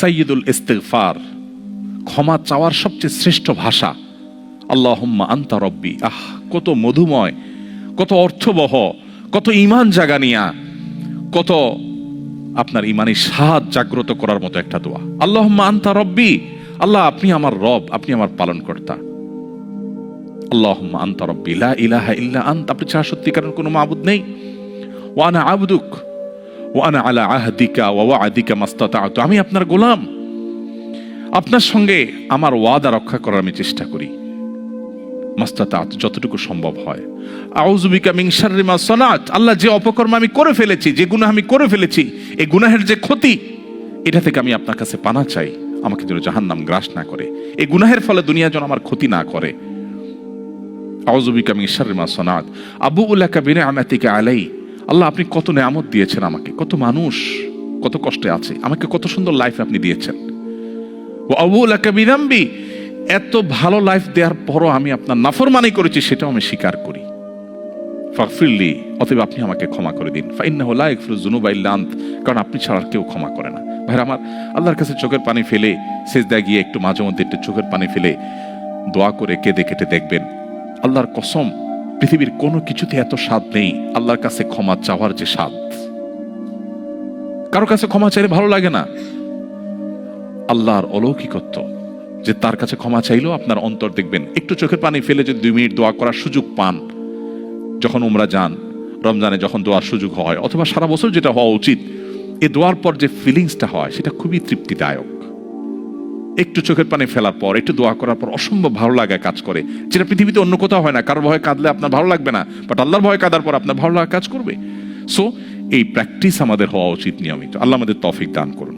সাইয়্যিদুল ইস্তিগফার, ক্ষমা চাওয়ার সবচেয়ে শ্রেষ্ঠ ভাষা আল্লাহুম্মা আনতা রব্বি। কত মধুময়, কত অর্থবহ, কত ঈমান জাগানিয়া, কত আপনার ঈমানি স্বাদ জাগ্রত করার মতো একটা দোয়া। আল্লাহুম্মা আনতা রব্বি, আল্লাহ আপনি আমার রব, আপনি আমার পালনকর্তা। আল্লাহুম্মা আনতা রব্বি লা ইলাহা ইল্লা আনতা, আপনি ছাড়া সত্যিকারের কোনো মাবুদ নেই। ওয়া আনা আবদুক ওয়া আনা আলা আহদিকা ওয়া ওয়া'দিকা মাস্তাতা'তু, আমি আপনার গোলাম, আপনার সঙ্গে আমার ওয়াদা রক্ষা করার আমি চেষ্টা করি, মাস্তাতা'ত, যতটুকু সম্ভব হয়। আউযু বিকা মিন শাররি মা সানাত, আল্লাহ যে অপকর্ম আমি করে ফেলেছি, যে গুনাহ আমি করে ফেলেছি, এই গুনাহের যে ক্ষতি, এটা থেকে আমি আপনার কাছে পানা চাই, আমাকে যেন জাহান্নাম গ্রাস না করে, এই গুনাহের ফলে দুনিয়া যেন আমার ক্ষতি না করে। আউযু বিকা মিন শাররি মা সানাত আবুউ লাকা বিনি'মাতিকা আলাই, আল্লাহ আপনি কত নেয়ামত দিয়েছেন আমাকে, কত মানুষ কত কষ্টে আছে, আমাকে কত সুন্দর লাইফ আপনি দিয়েছেন। ওয়া আবুউ লাকা বিযামবি, এত ভালো লাইফ দেওয়ার পরও আমি আপনার নাফরমানি করেছি, সেটাও আমি স্বীকার করি। ফাগফিরলি, অতএব আপনি আমাকে ক্ষমা করে দিন। ফাইন্নাহু লা ইয়াগফিরুয যুনুবা ইল্লা আনত, কারণ আপনি ছাড়া কেউ ক্ষমা করে না। ভাইরা আমার, আল্লাহর কাছে চোখের পানি ফেলে সিজদায় গিয়ে একটু মাঝে মধ্যে একটু চোখের পানি ফেলে দোয়া করে কেঁদে কেটে দেখবেন, আল্লাহর কসম পৃথিবীর কোনো কিছুতে এত স্বাদ নেই আল্লাহর কাছে ক্ষমা চাওয়ার যে স্বাদ। কারো কাছে ক্ষমা চাইলে ভালো লাগে না। আল্লাহর অলৌকিকত্ব যে তার কাছে ক্ষমা চাইলেও আপনার অন্তর দেখবেন, একটু চোখের পানি ফেলে যদি 2 মিনিট দোয়া করার সুযোগ পান, যখন উমরা যান, রমজানে যখন দোয়ার সুযোগ হয়, অথবা সারা বছর যেটা হওয়া উচিত, এই দোয়ার পর যে ফিলিংসটা হয় সেটা খুবই তৃপ্তিদায়ক। একটু চোখের পানি ফেলার পর, একটু দোয়া করার পর অসম্ভব ভালো লাগা কাজ করে, যেটা পৃথিবীতে অন্য কোথাও হয় না। কারোর ভয়ে কাঁদলে আপনার ভালো লাগবে না, বাট আল্লাহর ভয়ে কাঁদার পর আপনার ভালো লাগা কাজ করবে। সো এই প্র্যাকটিস আমাদের হওয়া উচিত নিয়মিত। আল্লাহ আমাদের তৌফিক দান করুন।